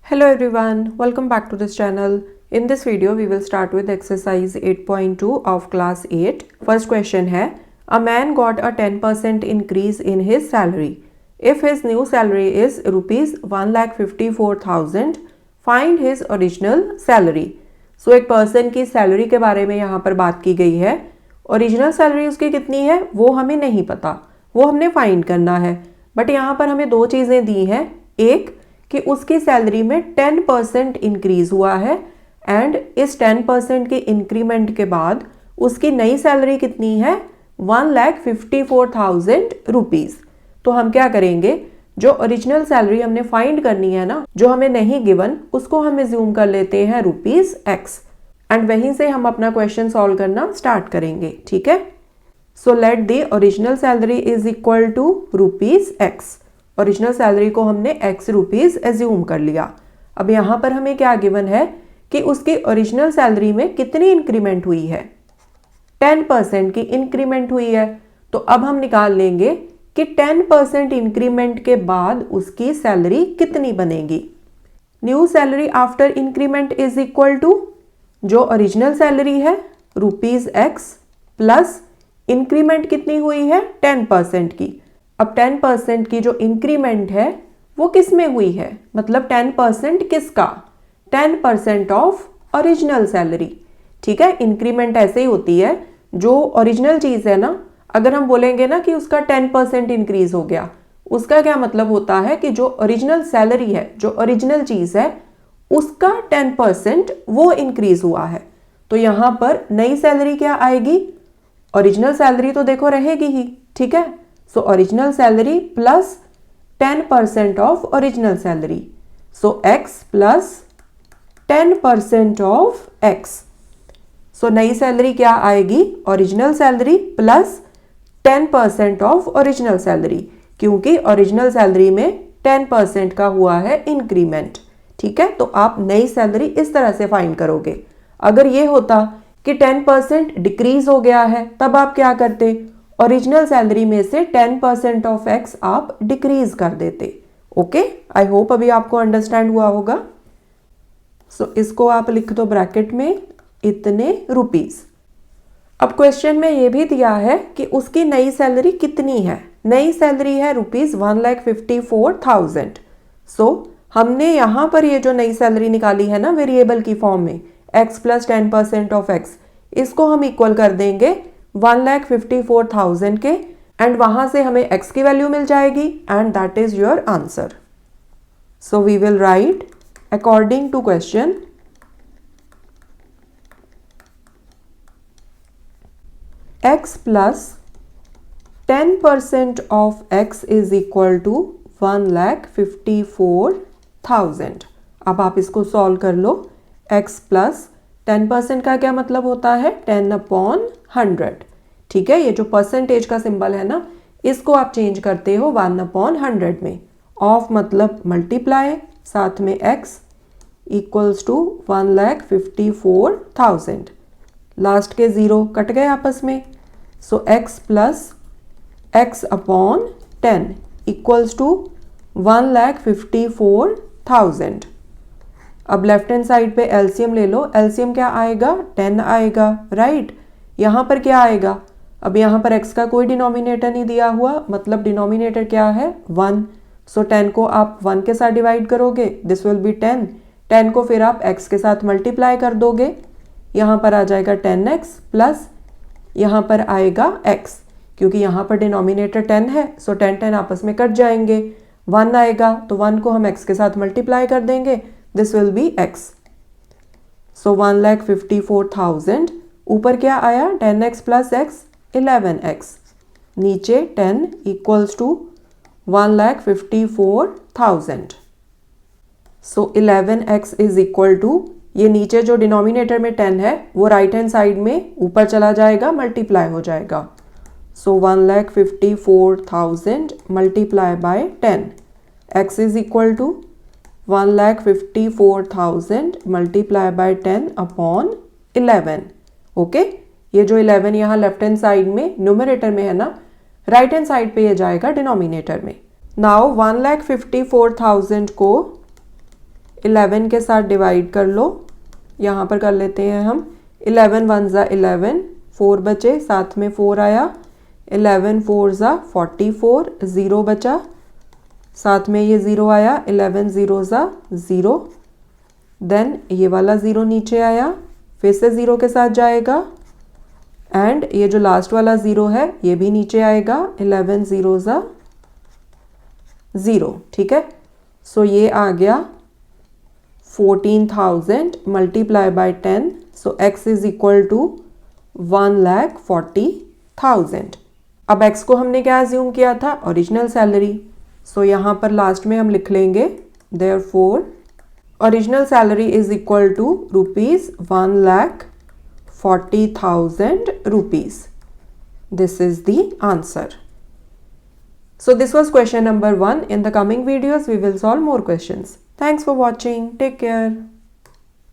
Hello everyone, welcome back to this channel. In this video, we will start with exercise 8.2 of class 8. First question है, a man got a 10% increase in his salary. If his new salary is rupees 1,54,000, find his original salary. So एक person की salary के बारे में यहाँ पर बात की गई है. Original salary उसकी कितनी है वो हमें नहीं पता, वो हमने find करना है. बट यहाँ पर हमें दो चीज़ें दी हैं. एक कि उसकी सैलरी में 10% इंक्रीज हुआ है एंड इस 10% के इंक्रीमेंट के बाद उसकी नई सैलरी कितनी है 1,54,000 रुपीज़. तो हम क्या करेंगे, जो ओरिजिनल सैलरी हमने फाइंड करनी है ना, जो हमें नहीं गिवन, उसको हम एज्यूम कर लेते हैं रुपीज़ x एंड वहीं से हम अपना क्वेश्चन सॉल्व करना स्टार्ट करेंगे. ठीक है. So let the original salary is equal to rupees x. Original salary को हमने x रुपीज़ एज्यूम कर लिया. अब यहाँ पर हमें क्या गिवन है कि उसकी ओरिजिनल सैलरी में कितनी इंक्रीमेंट हुई है, 10% की इंक्रीमेंट हुई है. तो अब हम निकाल लेंगे कि 10% इंक्रीमेंट के बाद उसकी सैलरी कितनी बनेगी. New salary after increment is equal to जो ओरिजिनल सैलरी है रुपीज़ x प्लस इंक्रीमेंट कितनी हुई है 10% की. अब 10% की जो इंक्रीमेंट है वो किस में हुई है, मतलब 10% किसका, 10% ऑफ ओरिजिनल सैलरी. ठीक है. इंक्रीमेंट ऐसे ही होती है, जो ओरिजिनल चीज़ है ना, अगर हम बोलेंगे ना कि उसका 10% इंक्रीज हो गया, उसका क्या मतलब होता है कि जो ओरिजिनल सैलरी है, जो ओरिजिनल चीज़ है, उसका 10% वो इंक्रीज हुआ है. तो यहाँ पर नई सैलरी क्या आएगी, ओरिजिनल सैलरी तो देखो रहेगी ही. ठीक है. So original salary plus 10% of original salary. So x plus 10% of x. So नई सैलरी क्या आएगी, original salary plus 10% of original salary, क्योंकि ओरिजिनल सैलरी में 10% का हुआ है इंक्रीमेंट. ठीक है. तो आप नई सैलरी इस तरह से फाइंड करोगे. अगर ये होता कि 10% डिक्रीज हो गया है, तब आप क्या करते, ओरिजिनल सैलरी में से 10% ऑफ x आप डिक्रीज कर देते. ओके. आई होप अभी आपको अंडरस्टैंड हुआ होगा. सो इसको आप लिख दो ब्रैकेट में, इतने रुपीस. अब क्वेश्चन में ये भी दिया है कि उसकी नई सैलरी कितनी है. नई सैलरी है रुपीज़ 1,54,000. सो हमने यहाँ पर ये जो नई सैलरी निकाली है ना वेरिएबल की फॉर्म में, x प्लस 10% ऑफ x, इसको हम इक्वल कर देंगे 1,54,000 के एंड वहां से हमें x की वैल्यू मिल जाएगी and that is your answer. So we will write according to question x plus 10% of x is equal to 1,54,000. अब आप इसको सॉल्व कर लो. x प्लस 10% का क्या मतलब होता है, 10/100. ठीक है. ये जो परसेंटेज का सिंबल है ना, इसको आप चेंज करते हो 1/100 में. ऑफ मतलब मल्टीप्लाई, साथ में x इक्वल्स टू 1,54,000. लास्ट के ज़ीरो कट गए आपस में. So x plus x/10 equals to 1,54,000. अब लेफ्ट हैंड साइड पे एलसीएम ले लो. एलसीएम क्या आएगा, 10 आएगा. राइट. यहाँ पर क्या आएगा, अब यहाँ पर x का कोई डिनोमिनेटर नहीं दिया हुआ, मतलब डिनोमिनेटर क्या है 1. सो 10 को आप 1 के साथ डिवाइड करोगे, दिस विल बी 10. 10 को फिर आप x के साथ मल्टीप्लाई कर दोगे, यहाँ पर आ जाएगा 10x प्लस यहाँ पर आएगा x, क्योंकि यहाँ पर डिनोमिनेटर 10 है. सो 10 आपस में कट जाएंगे, 1 आएगा, तो 1 को हम x के साथ मल्टीप्लाई कर देंगे, दिस विल बी x. सो 1,54,000. ऊपर क्या आया, 10x प्लस x 11x. नीचे 10 equals to 1,54,000. So 11x is equal to, ये नीचे जो डिनोमिनेटर में 10 है वो राइट हैंड साइड में ऊपर चला जाएगा, मल्टीप्लाई हो जाएगा. So 1,54,000 multiply by 10. x is equal to 1,54,000 multiply by 10/11. Okay. ये जो 11 यहाँ लेफ्ट हैंड साइड में न्यूमरेटर में है ना, राइट हैंड साइड पे ये जाएगा डिनोमिनेटर में. नाउ 1,54,000 को 11 के साथ डिवाइड कर लो, यहाँ पर कर लेते हैं हम 11 वन ज़ा 11, 4 बचे, साथ में 4 आया, 11 4 ज़ा 44, 0 बचा, साथ में ये 0 आया, 11 0 ज़ा 0, देन ये वाला 0 नीचे आया, फिर से 0 के साथ जाएगा, एंड ये जो लास्ट वाला 0 है ये भी नीचे आएगा, 11 0 ज़ा 0, ठीक है। सो ये आ गया 14,000 multiply by 10, so x is equal to 1,40,000। अब x को हमने क्या एज्यूम किया था, ओरिजिनल सैलरी। सो यहाँ पर लास्ट में हम लिख लेंगे therefore original salary is equal to ₹1,40,000 rupees. This is the answer. So this was question number 1. In the coming videos, we will solve more questions. Thanks for watching. Take care.